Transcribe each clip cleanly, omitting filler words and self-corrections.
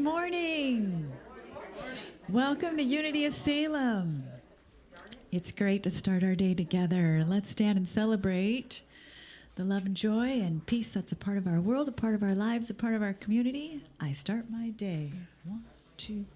morning. Welcome to Unity of Salem. It's great to start our day together. Let's stand and celebrate the love and joy and peace that's a part of our world, a part of our lives, a part of our community. I start my day. 1, 2.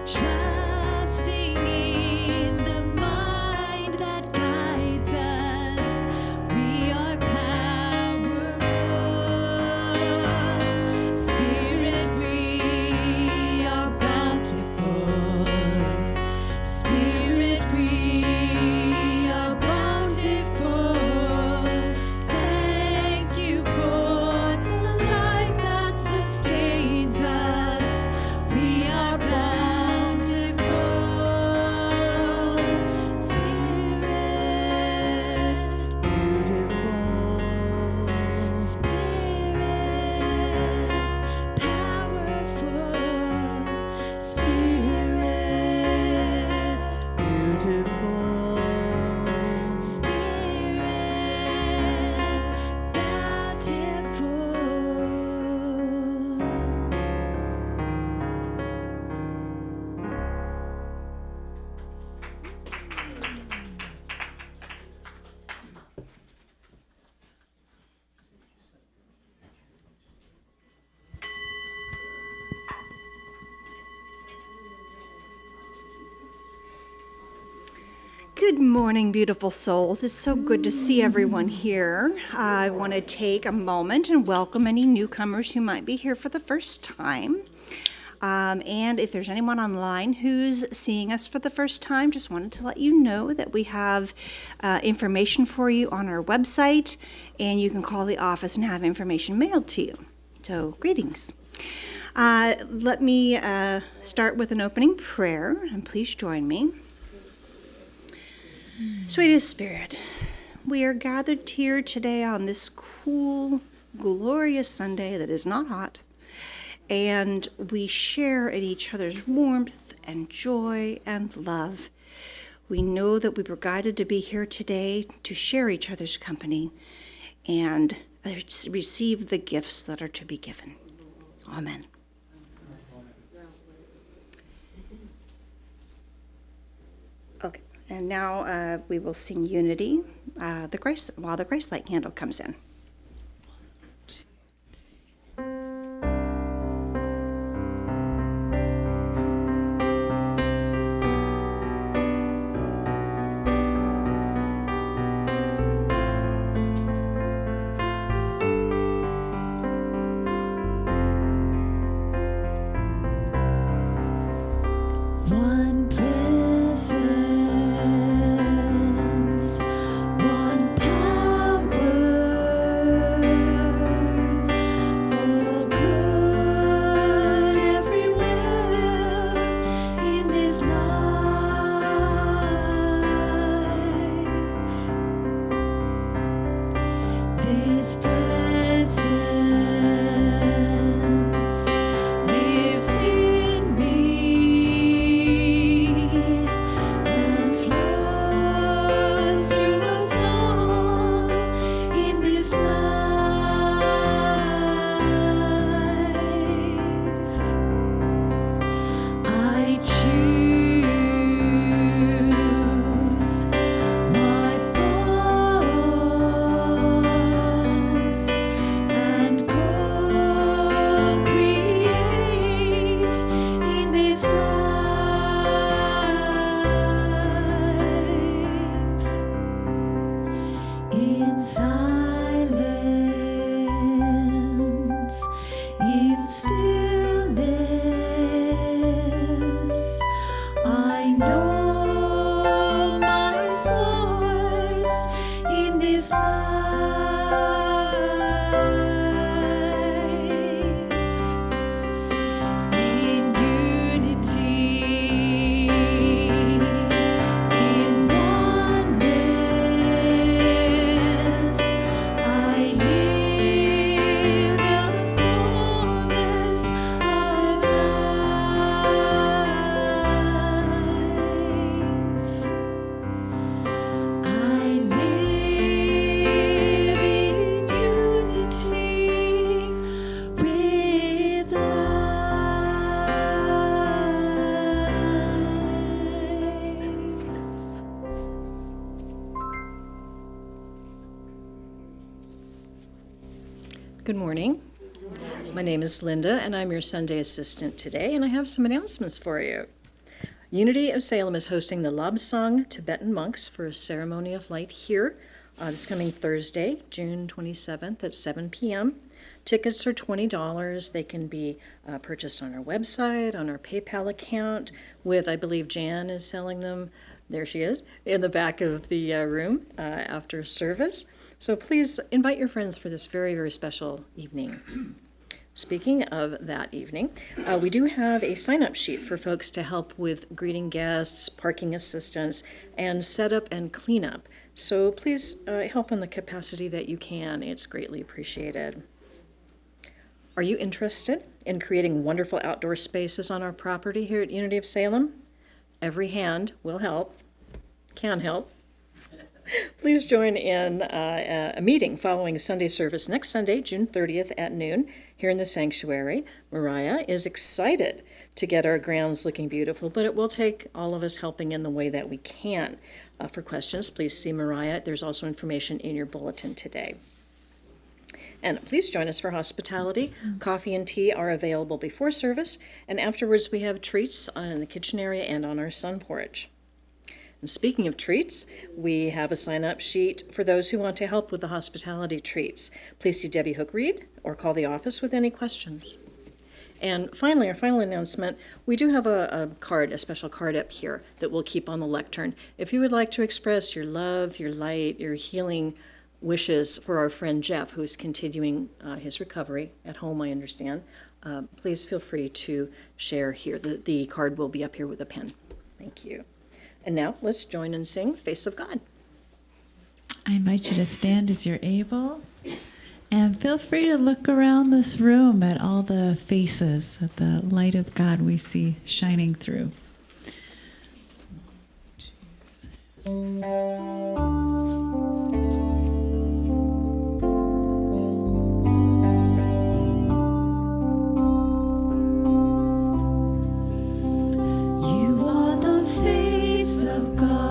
Trusting Good morning, beautiful souls. It's so good to see everyone here. I want to take a moment and welcome any newcomers who might be here for the first time. And if there's anyone online who's seeing us for the first time, just wanted to let you know that we have information for you on our website, and you can call the office and have information mailed to you. So, greetings. Let me start with an opening prayer, and please join me. Sweetest Spirit, we are gathered here today on this cool, glorious Sunday that is not hot, and we share in each other's warmth and joy and love. We know that we were guided to be here today to share each other's company and receive the gifts that are to be given. Amen. Okay. And now we will sing Unity while the Grace Light candle comes in. One presence, one power, all good everywhere in this life. This presence lives in me and flows through us all in this life. I choose my thoughts and co-create in this life. In silence, in stillness, I know my source in this life. In unity, in oneness, I live the fullness of life. I live in unity with Good morning. My name is Linda, and I'm your Sunday assistant today, and I have some announcements for you. Unity of Salem is hosting the Lobsang Tibetan monks for a ceremony of light here this coming Thursday, June 27th at 7 p.m. Tickets are $20. They can be purchased on our website, on our PayPal account, with, I believe Jan is selling them. There she is, in the back of the room after service. So please invite your friends for this very, very special evening. Speaking of that evening, we do have a sign-up sheet for folks to help with greeting guests, parking assistance, and setup and cleanup. So please help in the capacity that you can. It's greatly appreciated. Are you interested in creating wonderful outdoor spaces on our property here at Unity of Salem? Every hand will help, can help. Please join in a meeting following Sunday service next Sunday, June 30th at noon, here in the sanctuary. Mariah is excited to get our grounds looking beautiful, but it will take all of us helping in the way that we can. For questions, please see Mariah. There's also information in your bulletin today. And please join us for hospitality. Coffee and tea are available before service, and afterwards we have treats in the kitchen area and on our sun porch. And speaking of treats, we have a sign-up sheet for those who want to help with the hospitality treats. Please see Debbie Hook-Reed or call the office with any questions. And finally, our final announcement, we do have a special card up here that we'll keep on the lectern. If you would like to express your love, your light, your healing wishes for our friend Jeff, who is continuing his recovery at home, I understand, please feel free to share here. The card will be up here with a pen. Thank you. And now let's join and sing Face of God. I invite you to stand as you're able. And feel free to look around this room at all the faces that the light of God we see shining through. You are the face of God.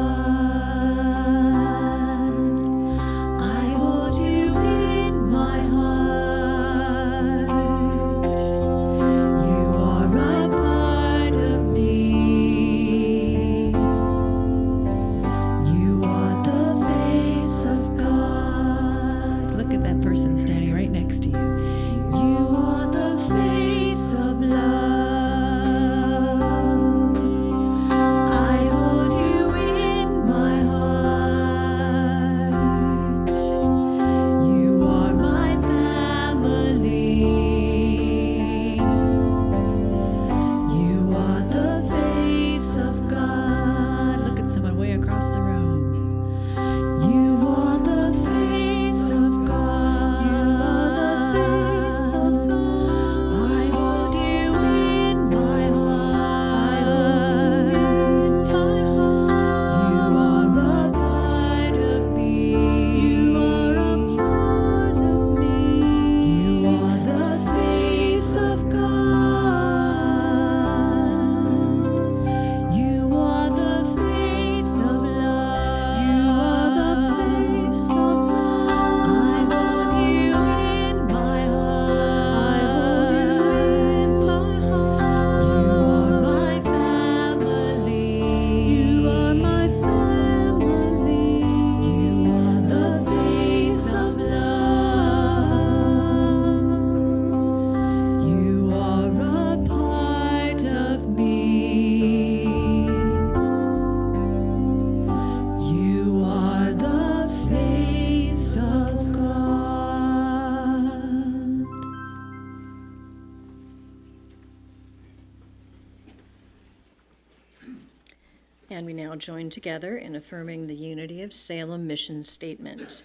And we now join together in affirming the Unity of Salem mission statement.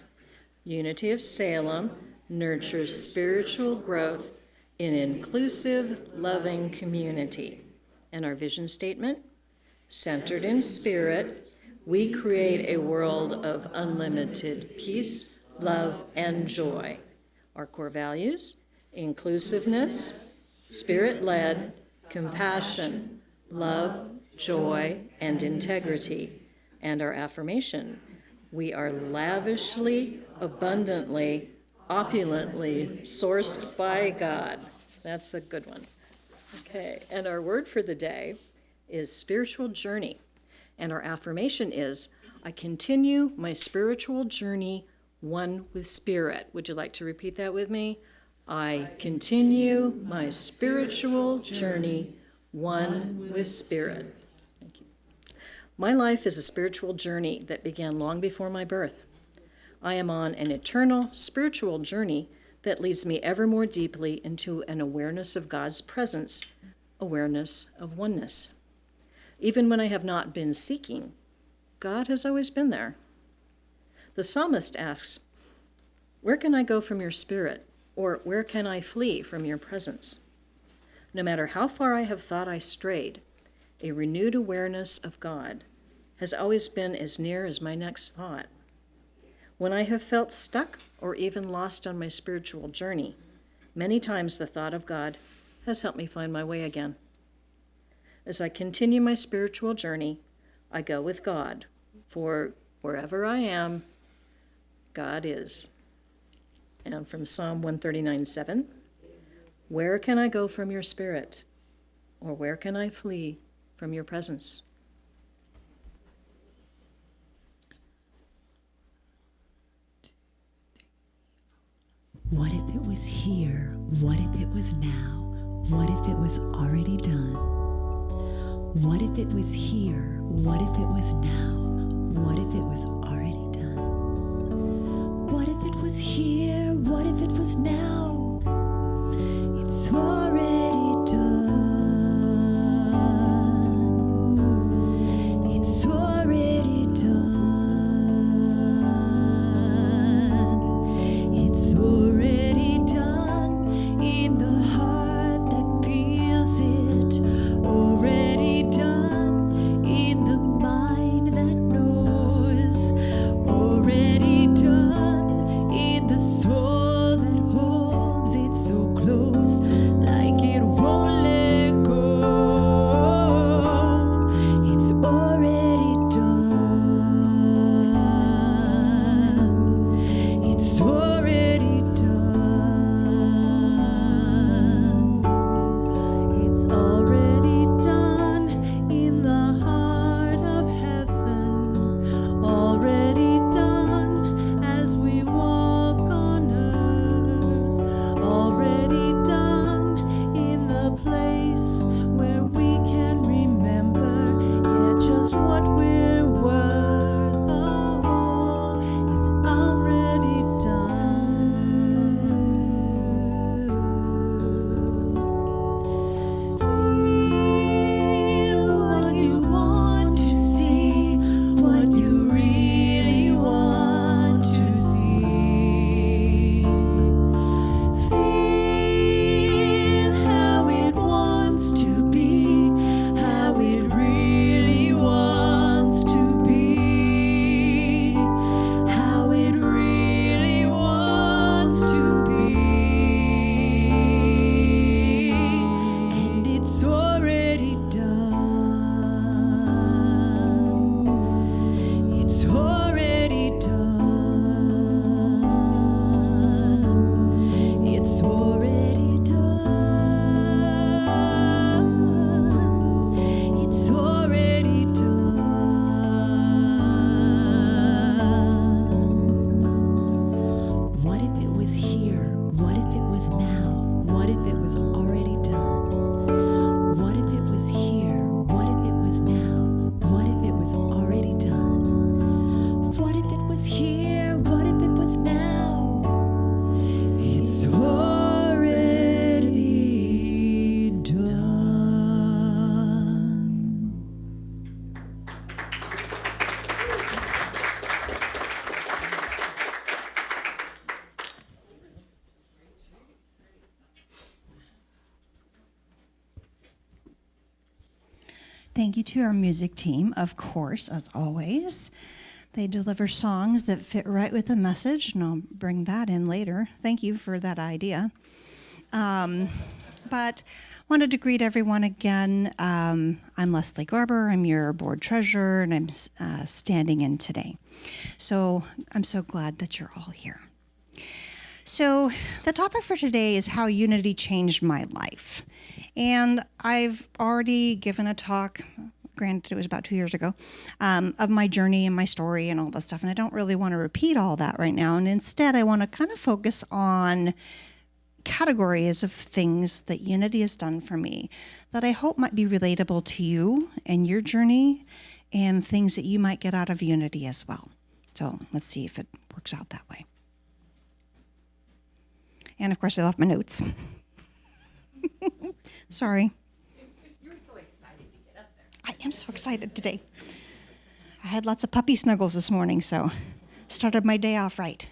Unity of Salem nurtures spiritual growth in inclusive, loving community. And our vision statement, centered in spirit, we create a world of unlimited peace, love, and joy. Our core values, inclusiveness, spirit-led, compassion, love, joy, and integrity. And our affirmation, we are lavishly, abundantly, opulently sourced by God. That's a good one. Okay, and our word for the day is spiritual journey. And our affirmation is, I continue my spiritual journey one with spirit. Would you like to repeat that with me? I continue my spiritual journey one with spirit. Thank you. My life is a spiritual journey that began long before my birth. I am on an eternal spiritual journey that leads me ever more deeply into an awareness of God's presence, awareness of oneness. Even when I have not been seeking, God has always been there. The psalmist asks, where can I go from your spirit? Or where can I flee from your presence? No matter how far I have thought I strayed, a renewed awareness of God has always been as near as my next thought. When I have felt stuck or even lost on my spiritual journey, many times the thought of God has helped me find my way again. As I continue my spiritual journey, I go with God, for wherever I am, God is. And from Psalm 139:7, where can I go from your spirit? Or where can I flee from your presence? What if it was here? What if it was now? What if it was already done? What if it was here? What if it was now? What if it was already done? What if it was here? What if it was now? It's already done. It's already done. It's already done in the heart that feels it. Already done in the mind that knows. Already done in the soul that holds it so close, like it won't let go. It's already done. It's already done. It's already done in the heart of heaven. Already done as we walk on earth. Already done in the place where we can remember, yeah, just what we're worth. Oh, it's already done. Feel what you want to see, what you really want to see. Feel how it wants to be, how it really wants to be, how it really wants to be. And it's already done. It's already done. It's already done. It's already done. What if it was here? What if it was now? What if it was already done? What if it was here? What if it was now? What if it was already done? What if it was here? What if it was now? It's already done. Thank you to our music team, of course, as always. They deliver songs that fit right with the message, and I'll bring that in later. Thank you for that idea. But wanted to greet everyone again. I'm Lesley Garber. I'm your board treasurer, and I'm standing in today. So I'm so glad that you're all here. So the topic for today is how unity changed my life. And I've already given a talk, granted it was about 2 years ago, of my journey and my story and all that stuff. And I don't really want to repeat all that right now. And instead, I want to kind of focus on categories of things that unity has done for me that I hope might be relatable to you and your journey, and things that you might get out of unity as well. So let's see if it works out that way. And of course, I left my notes. Sorry. You're so excited to get up there. I am so excited today. I had lots of puppy snuggles this morning, so started my day off right.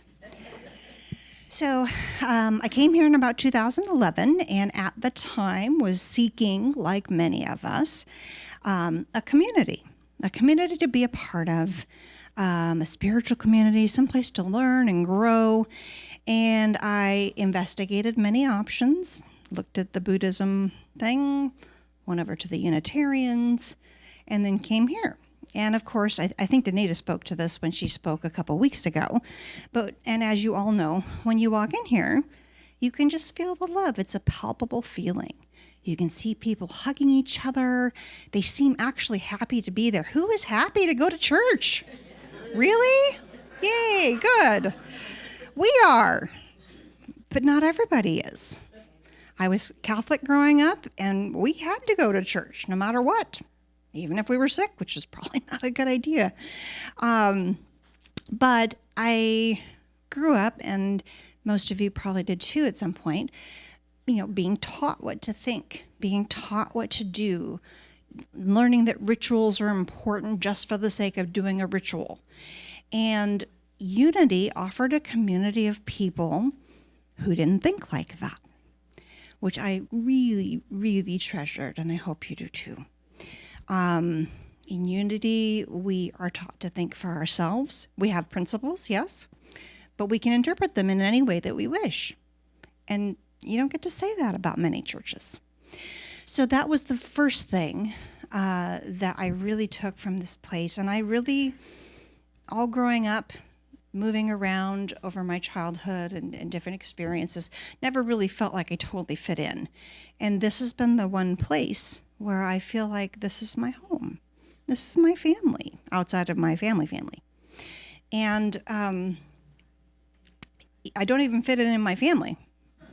So I came here in about 2011, and at the time was seeking, like many of us, a community to be a part of, a spiritual community, someplace to learn and grow. And I investigated many options, looked at the Buddhism thing, went over to the Unitarians, and then came here. And of course, I think Danita spoke to this when she spoke a couple weeks ago. And as you all know, when you walk in here, you can just feel the love. It's a palpable feeling. You can see people hugging each other. They seem actually happy to be there. Who is happy to go to church? Really? Yay, good. We are. but not everybody is. I was Catholic growing up, and we had to go to church no matter what, even if we were sick, which is probably not a good idea. But I grew up, and most of you probably did too at some point, being taught what to think, being taught what to do, learning that rituals are important just for the sake of doing a ritual. And Unity offered a community of people who didn't think like that, which I really, really treasured, and I hope you do too. In Unity, we are taught to think for ourselves. We have principles, yes, but we can interpret them in any way that we wish. And you don't get to say that about many churches. So that was the first thing that I really took from this place. And I really, all growing up, moving around over my childhood and different experiences, never really felt like I totally fit in. And this has been the one place where I feel like this is my home. This is my family, outside of my family. And I don't even fit in my family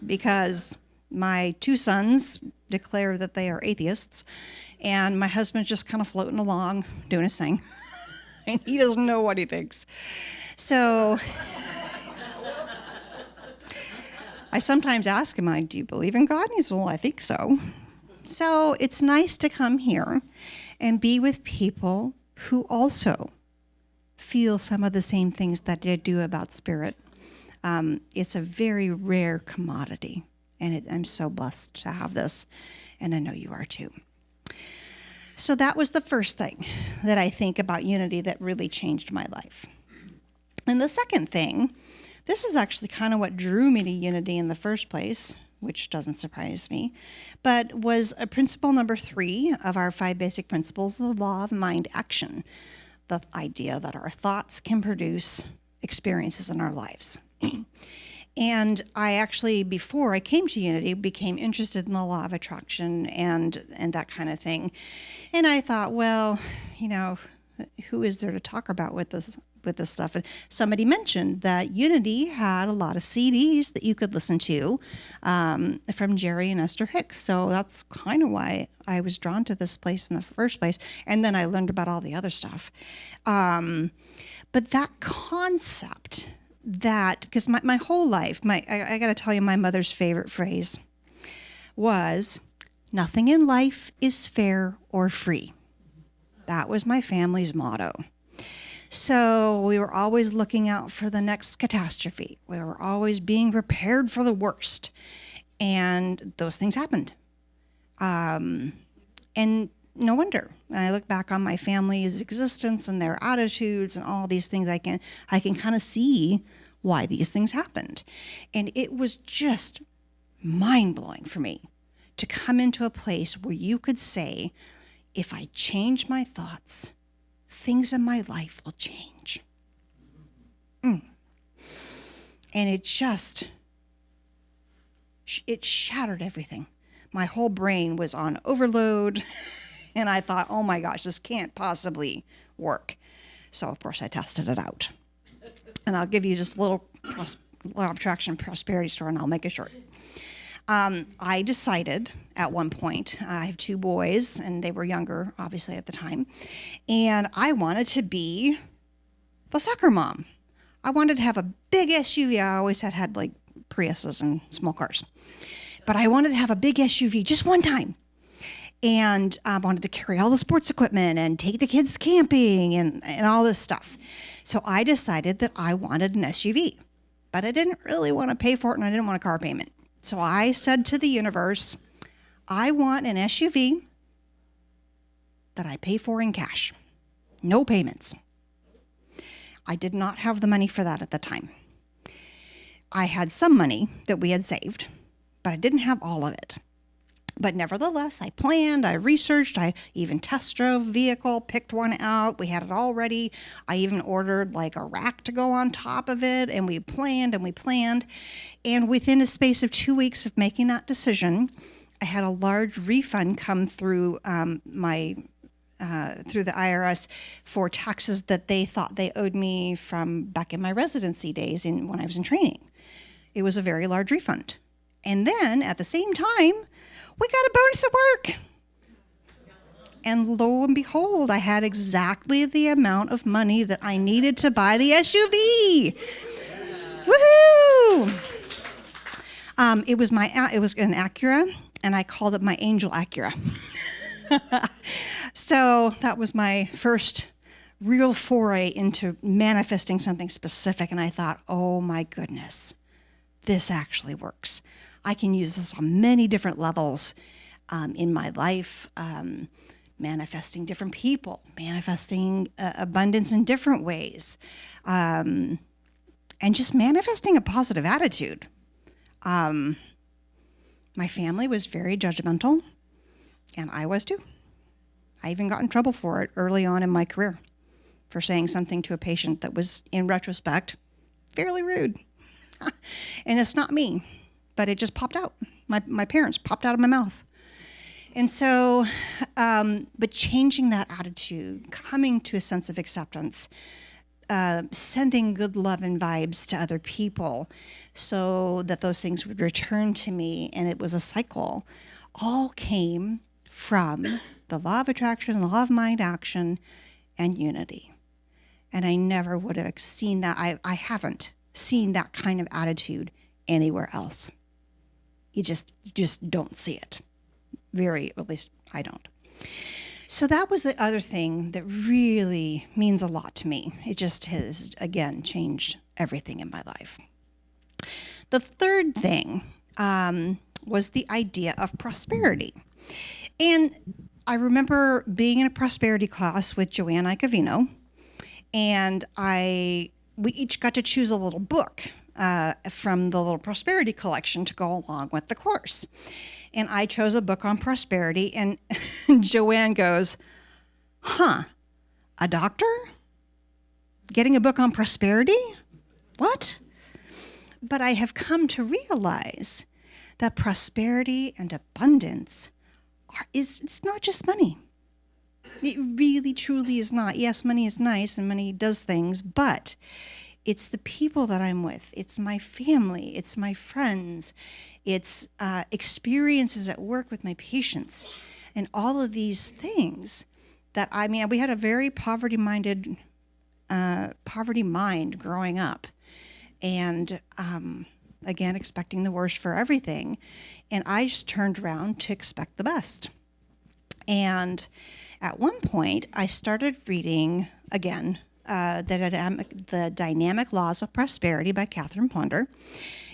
because my two sons declare that they are atheists, and my husband's just kind of floating along, doing his thing, and he doesn't know what he thinks. So I sometimes ask him, do you believe in God? And he's, well, I think so. So it's nice to come here and be with people who also feel some of the same things that I do about spirit. It's a very rare commodity, and I'm so blessed to have this, and I know you are too. So that was the first thing that I think about Unity that really changed my life. And the second thing, this is actually kind of what drew me to Unity in the first place, which doesn't surprise me, but was a principle number 3 of our 5 basic principles, the law of mind action, the idea that our thoughts can produce experiences in our lives. And I actually, before I came to Unity, became interested in the law of attraction and that kind of thing. And I thought, well, who is there to talk about with this stuff? And somebody mentioned that Unity had a lot of CDs that you could listen to from Jerry and Esther Hicks. So that's kind of why I was drawn to this place in the first place. And then I learned about all the other stuff. But that concept that, because my whole life, I got to tell you, my mother's favorite phrase was, nothing in life is fair or free. That was my family's motto. So we were always looking out for the next catastrophe. We were always being prepared for the worst. And those things happened. And no wonder. When I look back on my family's existence and their attitudes and all these things, I can kind of see why these things happened. And it was just mind-blowing for me to come into a place where you could say, if I change my thoughts, things in my life will change. And it shattered everything. My whole brain was on overload. And I thought, oh my gosh, this can't possibly work. So, of course, I tested it out. And I'll give you just a little law of attraction prosperity story, and I'll make it short. I decided at one point, I have 2 boys, and they were younger, obviously, at the time, and I wanted to be the soccer mom. I wanted to have a big SUV. I always had like Priuses and small cars. But I wanted to have a big SUV just one time. And I wanted to carry all the sports equipment and take the kids camping and all this stuff. So I decided that I wanted an SUV, but I didn't really want to pay for it, and I didn't want a car payment. So I said to the universe, I want an SUV that I pay for in cash. No payments. I did not have the money for that at the time. I had some money that we had saved, but I didn't have all of it. But nevertheless, I planned, I researched, I even test drove a vehicle, picked one out. We had it all ready. I even ordered like a rack to go on top of it, and we planned. And within a space of 2 weeks of making that decision, I had a large refund come through through the IRS for taxes that they thought they owed me from back in my residency days when I was in training. it was a very large refund. And then at the same time, we got a bonus at work. And lo and behold, I had exactly the amount of money that I needed to buy the SUV. Woohoo! It was an Acura, and I called it my Angel Acura. So that was my first real foray into manifesting something specific, and I thought, oh my goodness, this actually works. I can use this on many different levels in my life, manifesting different people, manifesting abundance in different ways, and just manifesting a positive attitude. My family was very judgmental, and I was too. I even got in trouble for it early on in my career for saying something to a patient that was, in retrospect, fairly rude. And it's not me, but it just popped out. My parents popped out of my mouth. And so, but changing that attitude, coming to a sense of acceptance, sending good love and vibes to other people so that those things would return to me, and it was a cycle, all came from the law of attraction, the law of mind action, and unity. And I never would have seen that. I haven't seen that kind of attitude anywhere else. You just don't see it. At least I don't. So that was the other thing that really means a lot to me. It just has, again, changed everything in my life. The third thing was the idea of prosperity. And I remember being in a prosperity class with Joanne Icavino, and we each got to choose a little book from the little prosperity collection to go along with the course. And I chose a book on prosperity, and Joanne goes, a doctor? Getting a book on prosperity? What? But I have come to realize that prosperity and abundance it's not just money. It really, truly is not. Yes, money is nice and money does things, but it's the people that I'm with. It's my family. It's my friends. It's experiences at work with my patients. And all of these things that, we had a very poverty mind growing up. And again, expecting the worst for everything. And I just turned around to expect the best. And at one point, I started reading, again, The Dynamic Laws of Prosperity by Catherine Ponder.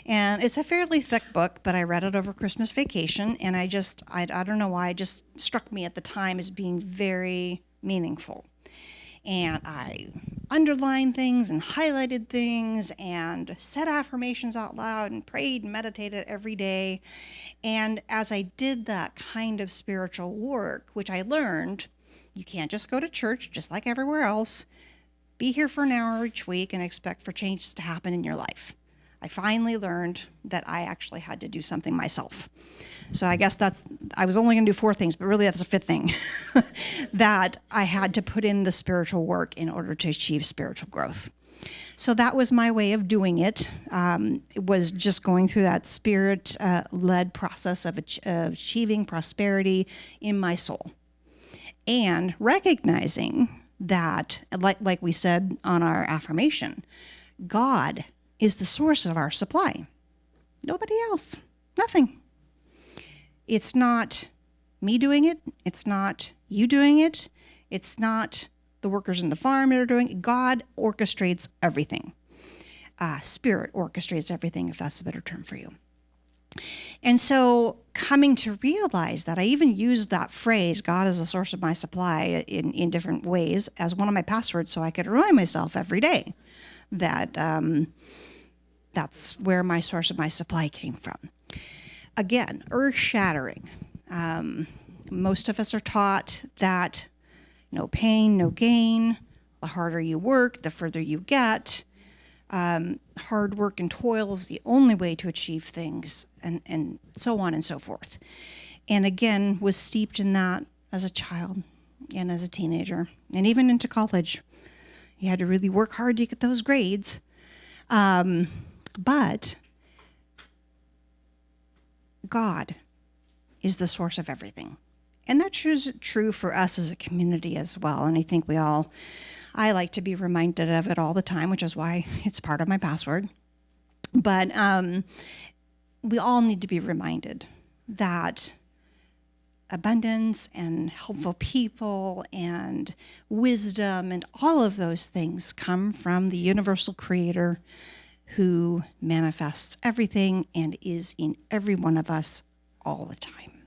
And it's a fairly thick book, but I read it over Christmas vacation, and I don't know why, it just struck me at the time as being very meaningful. And I underlined things and highlighted things and said affirmations out loud and prayed and meditated every day. And as I did that kind of spiritual work, which I learned, you can't just go to church just like everywhere else, be here for an hour each week and expect for changes to happen in your life. I finally learned that I actually had to do something myself. So I guess I was only going to do 4 things, but really that's the 5th thing, that I had to put in the spiritual work in order to achieve spiritual growth. So that was my way of doing it. It was just going through that spirit-led process of achieving prosperity in my soul. And recognizing that, like we said on our affirmation, God is the source of our supply. Nobody else. Nothing. It's not me doing it. It's not you doing it. It's not the workers in the farm that are doing it. God orchestrates everything. Spirit orchestrates everything, if that's a better term for you. And so coming to realize that, I even used that phrase, God is the source of my supply, in different ways as one of my passwords, so I could remind myself every day that that's where my source of my supply came from. Again, earth-shattering. Most of us are taught that no pain, no gain. The harder you work, the further you get. Hard work and toil is the only way to achieve things, and so on and so forth. And again, was steeped in that as a child and as a teenager, and even into college. You had to really work hard to get those grades. But God is the source of everything. And that's true for us as a community as well. And I think I like to be reminded of it all the time, which is why it's part of my password. But we all need to be reminded that abundance and helpful people and wisdom and all of those things come from the universal creator who manifests everything and is in every one of us all the time.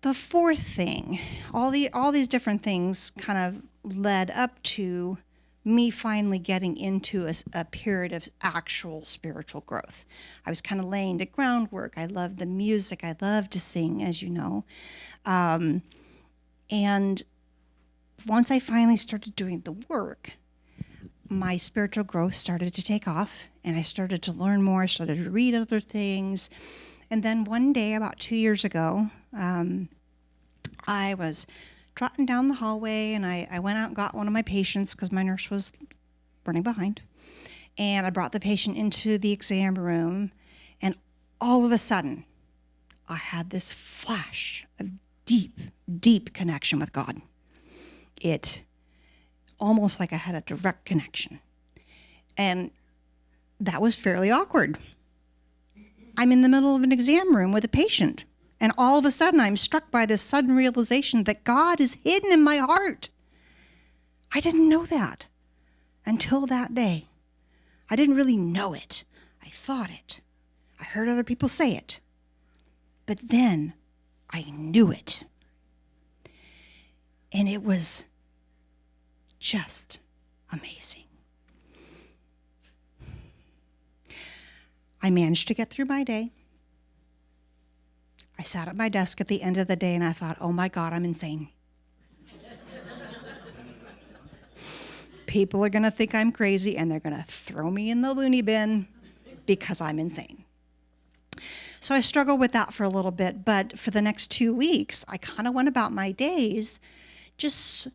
The fourth thing, all these different things kind of led up to me finally getting into a period of actual spiritual growth. I was kind of laying the groundwork. I loved the music. I love to sing, as you know. And once I finally started doing the work, my spiritual growth started to take off, and I started to learn more. I started to read other things. And then one day, about 2 years ago, I was trotting down the hallway, and I went out and got one of my patients because my nurse was running behind. And I brought the patient into the exam room, and all of a sudden, I had this flash of deep, deep connection with God. It almost like I had a direct connection. And that was fairly awkward. I'm in the middle of an exam room with a patient, and all of a sudden I'm struck by this sudden realization that God is hidden in my heart. I didn't know that until that day. I didn't really know it. I thought it. I heard other people say it. But then I knew it. And it was just amazing. I managed to get through my day. I sat at my desk at the end of the day and I thought, oh my God, I'm insane. People are going to think I'm crazy and they're going to throw me in the loony bin because I'm insane. So I struggled with that for a little bit, but for the next 2 weeks, I kind of went about my days just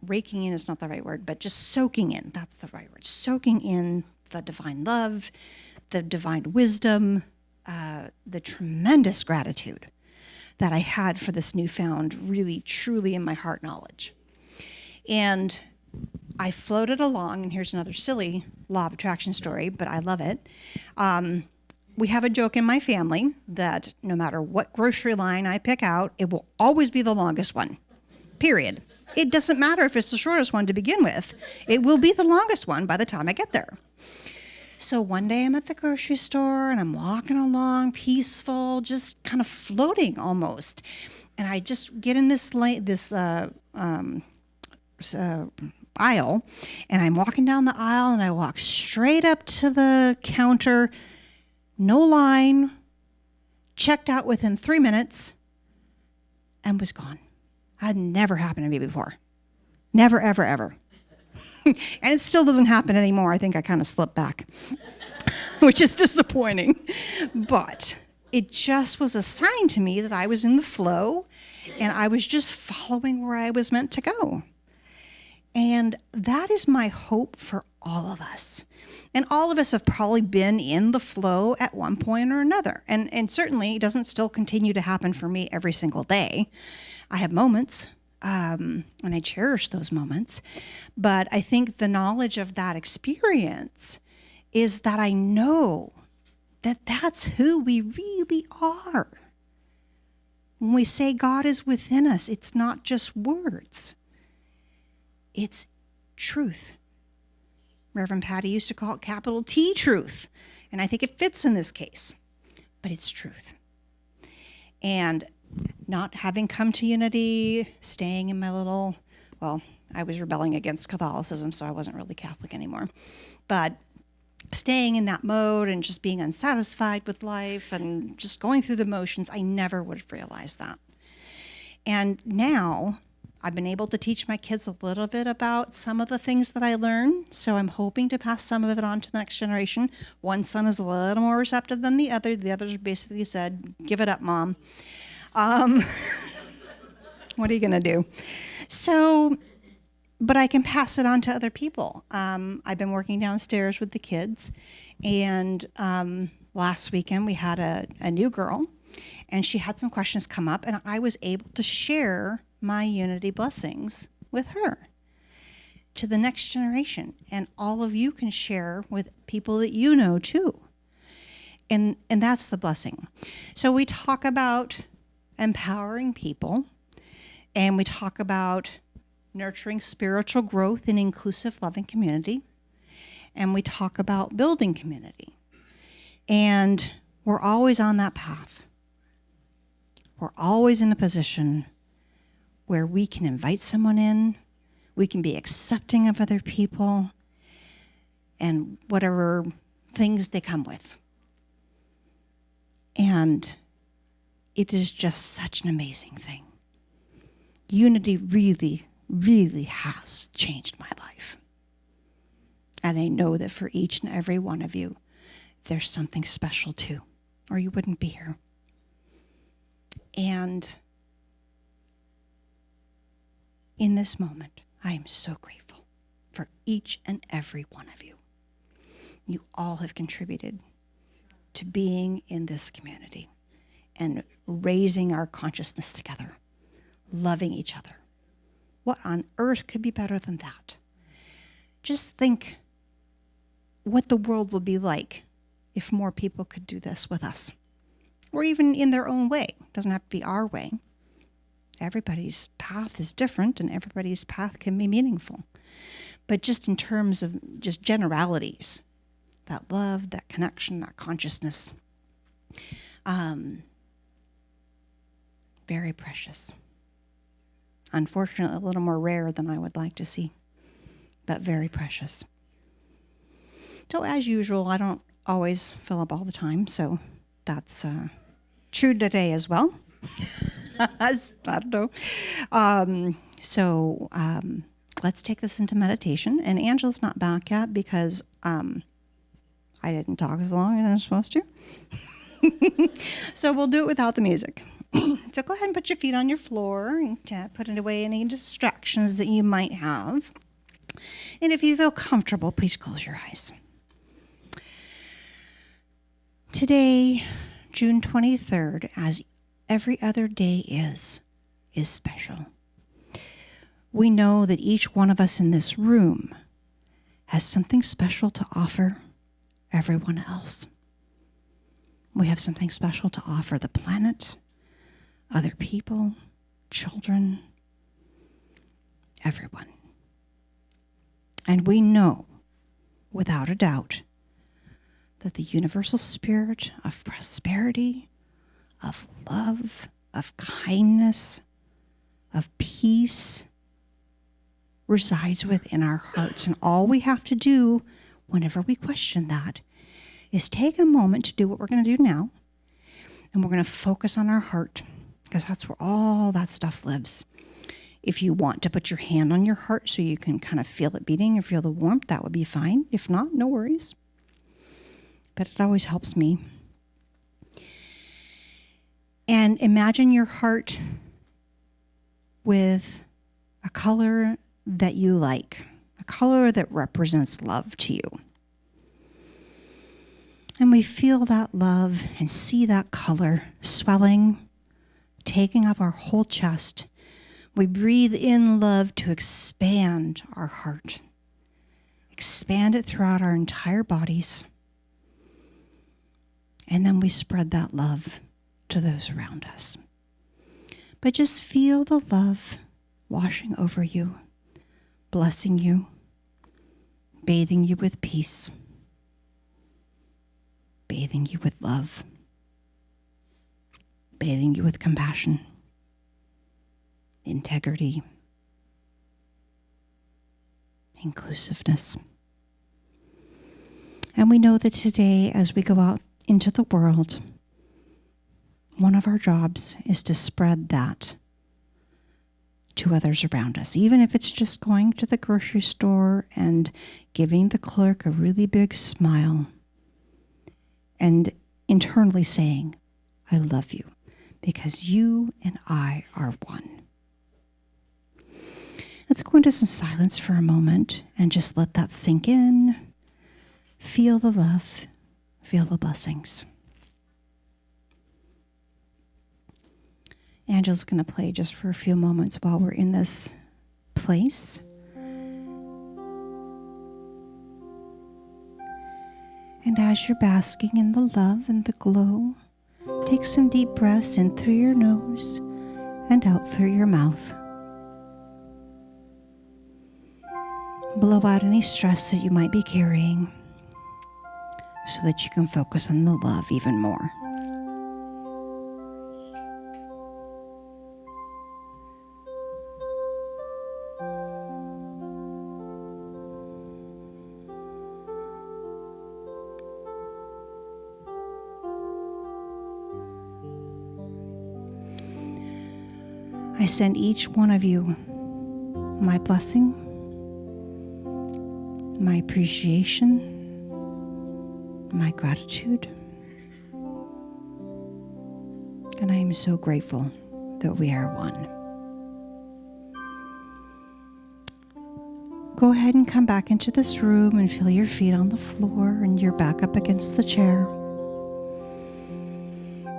raking in is not the right word, but just soaking in, that's the right word, soaking in the divine love, the divine wisdom, the tremendous gratitude that I had for this newfound, really, truly in my heart knowledge. And I floated along, and here's another silly law of attraction story, but I love it. We have a joke in my family that no matter what grocery line I pick out, it will always be the longest one, period. It doesn't matter if it's the shortest one to begin with. It will be the longest one by the time I get there. So one day I'm at the grocery store and I'm walking along peaceful, just kind of floating almost. And I just get in this aisle, and I'm walking down the aisle, and I walk straight up to the counter, no line, checked out within 3 minutes, and was gone. That had never happened to me before. Never, ever, ever. And it still doesn't happen anymore. I think I kind of slipped back, which is disappointing. But it just was a sign to me that I was in the flow and I was just following where I was meant to go. And that is my hope for all of us. And all of us have probably been in the flow at one point or another. And certainly it doesn't still continue to happen for me every single day. I have moments. And I cherish those moments. But I think the knowledge of that experience is that I know that that's who we really are. When we say God is within us, it's not just words. It's truth. Reverend Patty used to call it capital T truth. And I think it fits in this case. But it's truth. And not having come to Unity, staying in my little, well, I was rebelling against Catholicism, so I wasn't really Catholic anymore. But staying in that mode and just being unsatisfied with life and just going through the motions, I never would have realized that. And now I've been able to teach my kids a little bit about some of the things that I learned, so I'm hoping to pass some of it on to the next generation. One son is a little more receptive than the other. The others basically said, give it up, Mom. What are you going to do? So, but I can pass it on to other people. I've been working downstairs with the kids, and last weekend we had a new girl, and she had some questions come up, and I was able to share my unity blessings with her to the next generation. And all of you can share with people that you know too. And that's the blessing. So we talk about empowering people, and we talk about nurturing spiritual growth in inclusive, loving community. And we talk about building community. And we're always on that path. We're always in a position where we can invite someone in, we can be accepting of other people, and whatever things they come with. And it is just such an amazing thing. Unity really, really has changed my life. And I know that for each and every one of you, there's something special too, or you wouldn't be here. And in this moment, I am so grateful for each and every one of you. You all have contributed to being in this community and raising our consciousness together, loving each other. What on earth could be better than that? Just think what the world will be like if more people could do this with us, or even in their own way. It doesn't have to be our way. Everybody's path is different, and everybody's path can be meaningful. But just in terms of just generalities, that love, that connection, that consciousness, very precious. Unfortunately, a little more rare than I would like to see, but very precious. So as usual, I don't always fill up all the time, so that's true today as well. I don't know. Let's take this into meditation. And Angela's not back yet because I didn't talk as long as I'm supposed to. So we'll do it without the music. So go ahead and put your feet on your floor and put away any distractions that you might have. And if you feel comfortable, please close your eyes. Today, June 23rd, as every other day is special. We know that each one of us in this room has something special to offer everyone else. We have something special to offer the planet, other people, children, everyone. And we know, without a doubt, that the universal spirit of prosperity, of love, of kindness, of peace resides within our hearts. And all we have to do whenever we question that is take a moment to do what we're going to do now. And we're going to focus on our heart, because that's where all that stuff lives. If you want to put your hand on your heart so you can kind of feel it beating and feel the warmth, that would be fine. If not, no worries. But it always helps me. And imagine your heart with a color that you like, a color that represents love to you. And we feel that love and see that color swelling, taking up our whole chest. We breathe in love to expand our heart, expand it throughout our entire bodies. And then we spread that love to those around us. But just feel the love washing over you, blessing you, bathing you with peace, bathing you with love, bathing you with compassion, integrity, inclusiveness. And we know that today, as we go out into the world, one of our jobs is to spread that to others around us, even if it's just going to the grocery store and giving the clerk a really big smile and internally saying, I love you, because you and I are one. Let's go into some silence for a moment and just let that sink in. Feel the love. Feel the blessings. Angela's going to play just for a few moments while we're in this place. And as you're basking in the love and the glow, take some deep breaths in through your nose and out through your mouth. Blow out any stress that you might be carrying so that you can focus on the love even more. I send each one of you my blessing, my appreciation, my gratitude, and I am so grateful that we are one. Go ahead and come back into this room and feel your feet on the floor and your back up against the chair.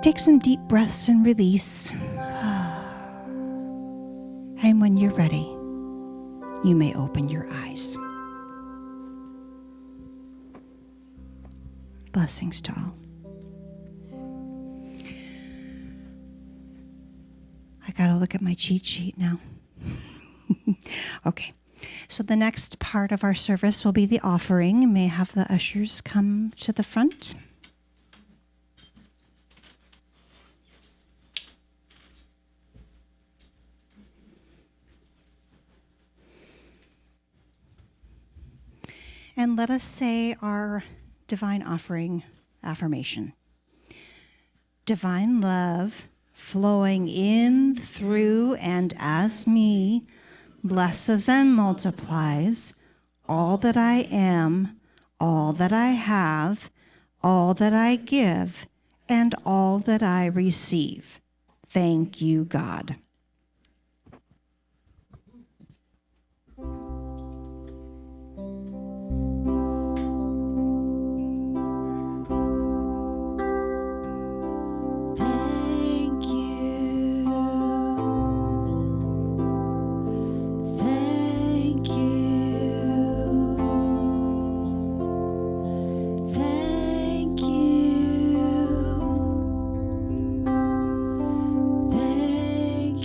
Take some deep breaths and release. And when you're ready, you may open your eyes. Blessings to all. I gotta look at my cheat sheet now. Okay, so the next part of our service will be the offering. May I have the ushers come to the front? And let us say our divine offering affirmation. Divine love flowing in, through, and as me blesses and multiplies all that I am, all that I have, all that I give, and all that I receive. Thank you, God. Thank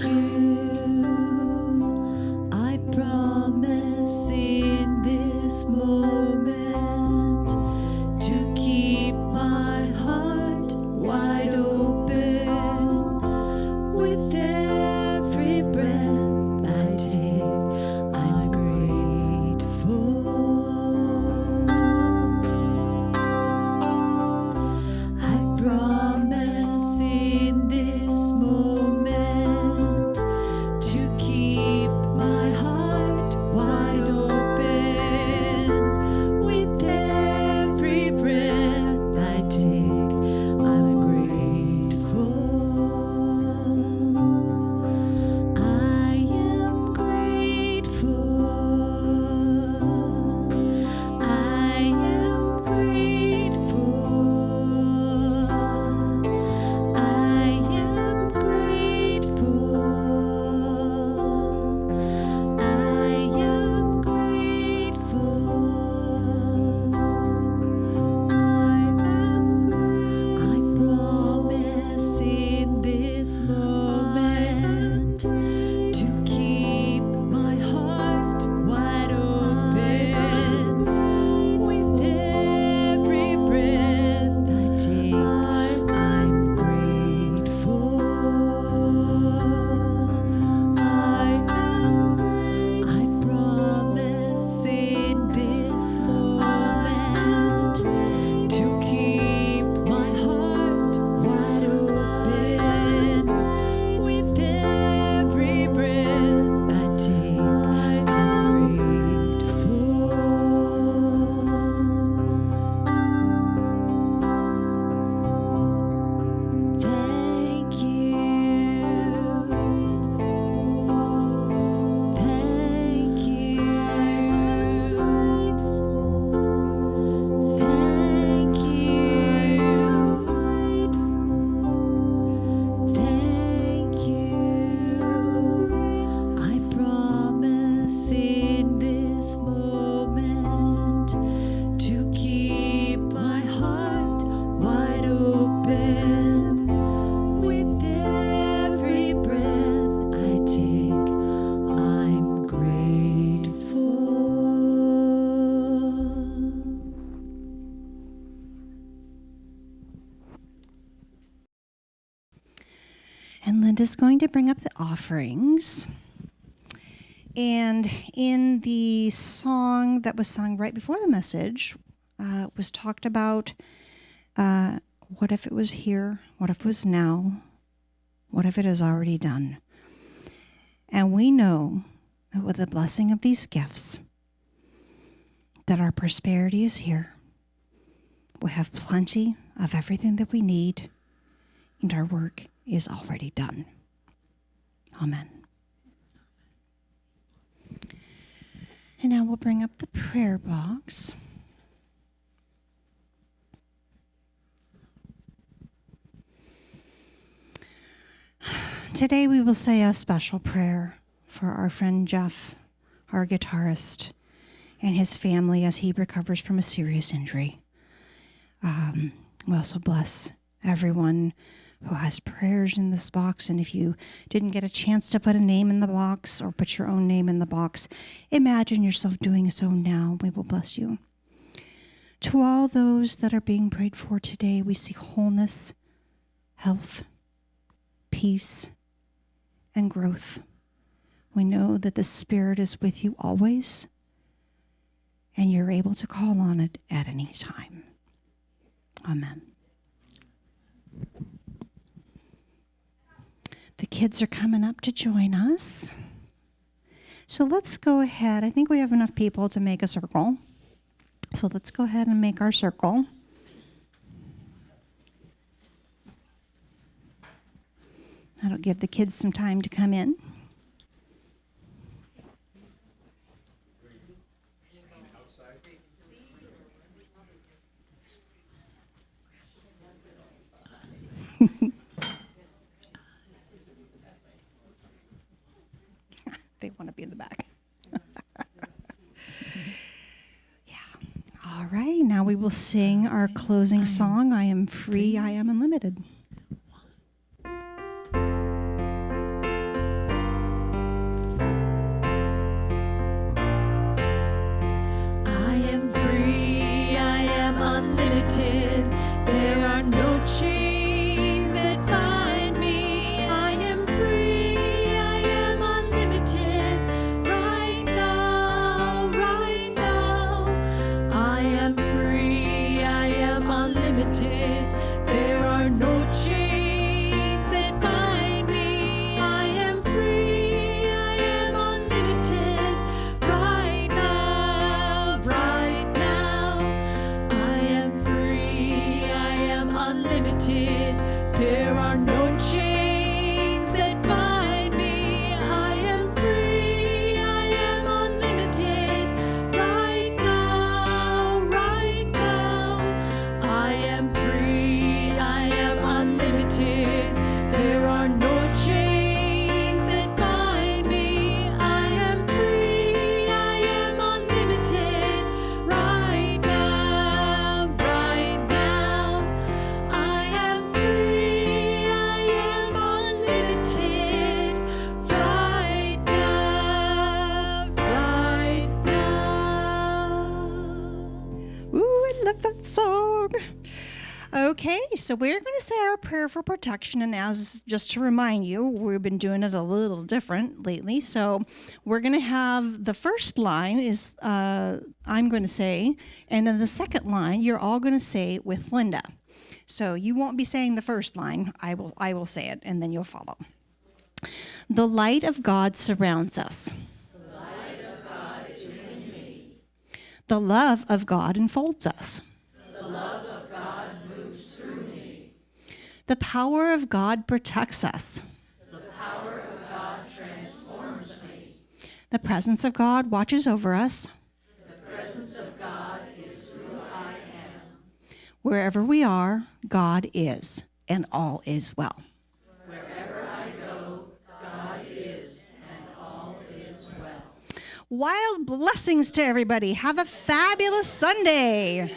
Linda's going to bring up the offerings. And in the song that was sung right before the message, was talked about what if it was here? What if it was now? What if it is already done? And we know that with the blessing of these gifts, that our prosperity is here. We have plenty of everything that we need, and our work is already done. Amen. And now we'll bring up the prayer box. Today we will say a special prayer for our friend Jeff, our guitarist, and his family as he recovers from a serious injury. We also bless everyone who has prayers in this box, and if you didn't get a chance to put a name in the box or put your own name in the box, imagine yourself doing so now. We will bless you. To all those that are being prayed for today, we see wholeness, health, peace, and growth. We know that the Spirit is with you always, and you're able to call on it at any time. Amen. The kids are coming up to join us. So let's go ahead. I think we have enough people to make a circle. So let's go ahead and make our circle. That'll give the kids some time to come in. They want to be in the back. Yeah. All right. Now we will sing our closing song, I Am Free, I Am Unlimited. I am free, I am unlimited. There are no chains that bind me. I am free, I am unlimited. Right now, right now. I am free, I am unlimited. There are no chains that bind me. I am free, I am unlimited. Right now, right now. I am free, I am unlimited. There are no chains that bind me. I am free, I am unlimited. Right now, right now. I am free, I am unlimited. There are no chains that bind me. I am free, I am unlimited. Right now, right now. I am free, I am unlimited. Right now, right now. Ooh, I love that song. Okay, so we're going to say our prayer for protection, and as just to remind you, we've been doing it a little different lately. So we're going to have the first line is I'm going to say, and then the second line you're all going to say with Linda. So you won't be saying the first line. I will say it, and then you'll follow. The light of God surrounds us. The light of God is in me. The love of God enfolds us. The love of God moves through me. The power of God protects us. The power of God transforms me. The presence of God watches over us. The presence of God is who I am. Wherever we are, God is, and all is well. Wherever I go, God is, and all is well. Wild blessings to everybody. Have a fabulous Sunday.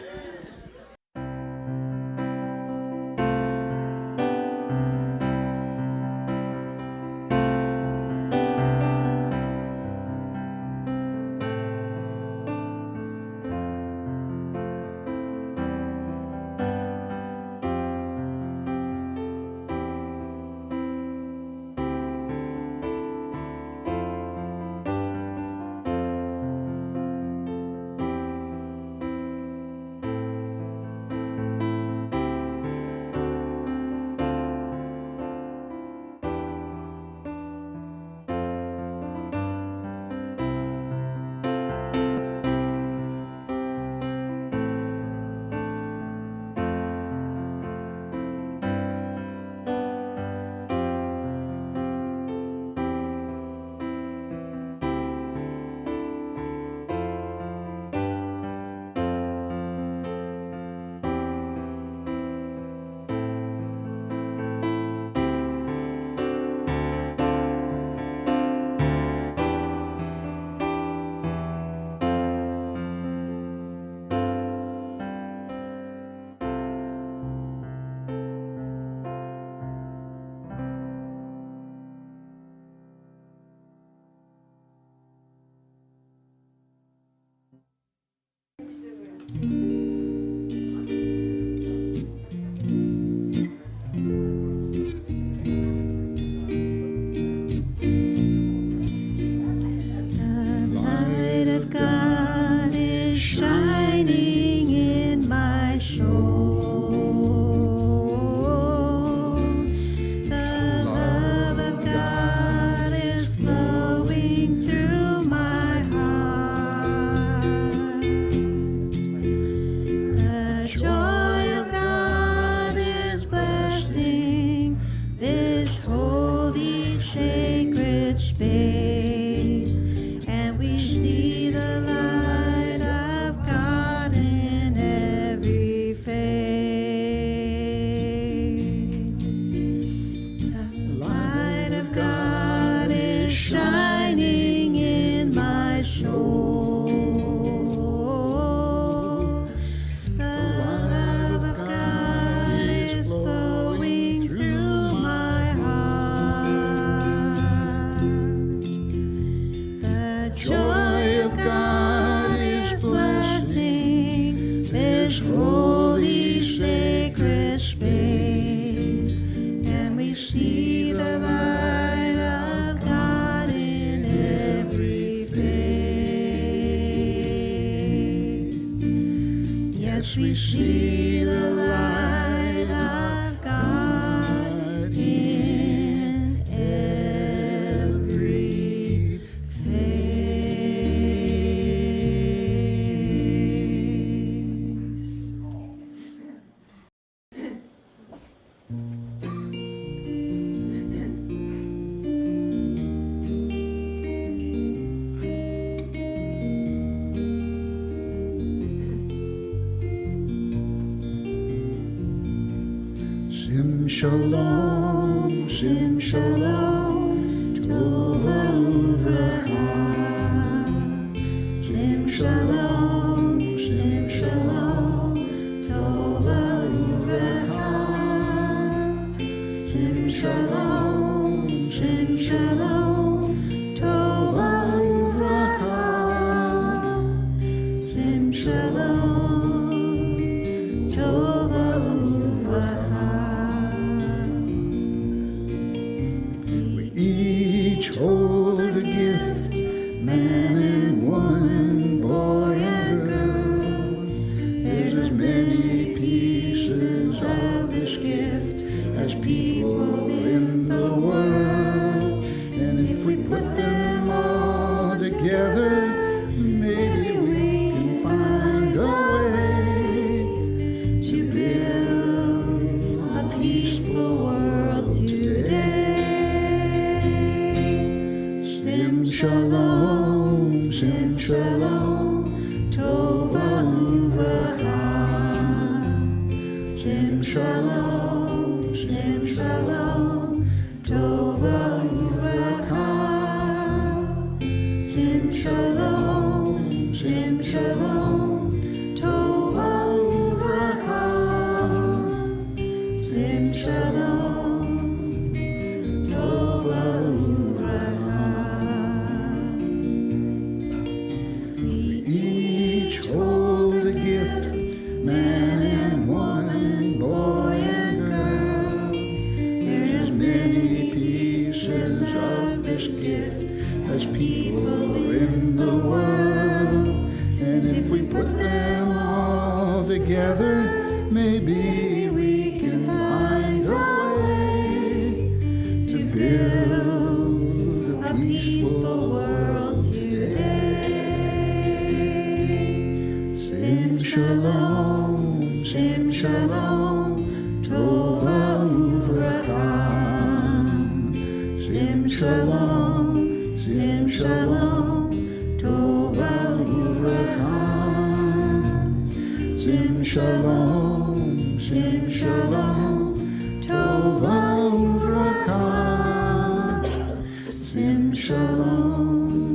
We see the light of God in every face. Sim shalom, sim shalom, tova uvracha. Sim shalom, tova uvracha. Sim shalom, tova uvracha. Sim shalom, tova uvracha. Each hold a gift, man and woman, boy and girl. There's as many pieces of this gift as people in the world. And if we put them all together, maybe we can find a way to build a peaceful world today. Sim shalom, tova uvracha. Sim shalom, tova uvracha. Sim shalom, tova uvracha. Sim shalom, tova uvracha. We each hold a gift, man and woman, boy and girl. There's as many pieces of this gift as people in the world. And if we put them all together, maybe we can find a way to build a peaceful world today. Sim shalom, tova uvracha. Sim shalom, tova uvracha. Sim shalom, tova uvracha. Sim shalom,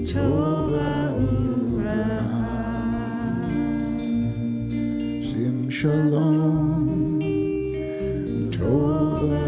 tova uvracha. Sim shalom, tova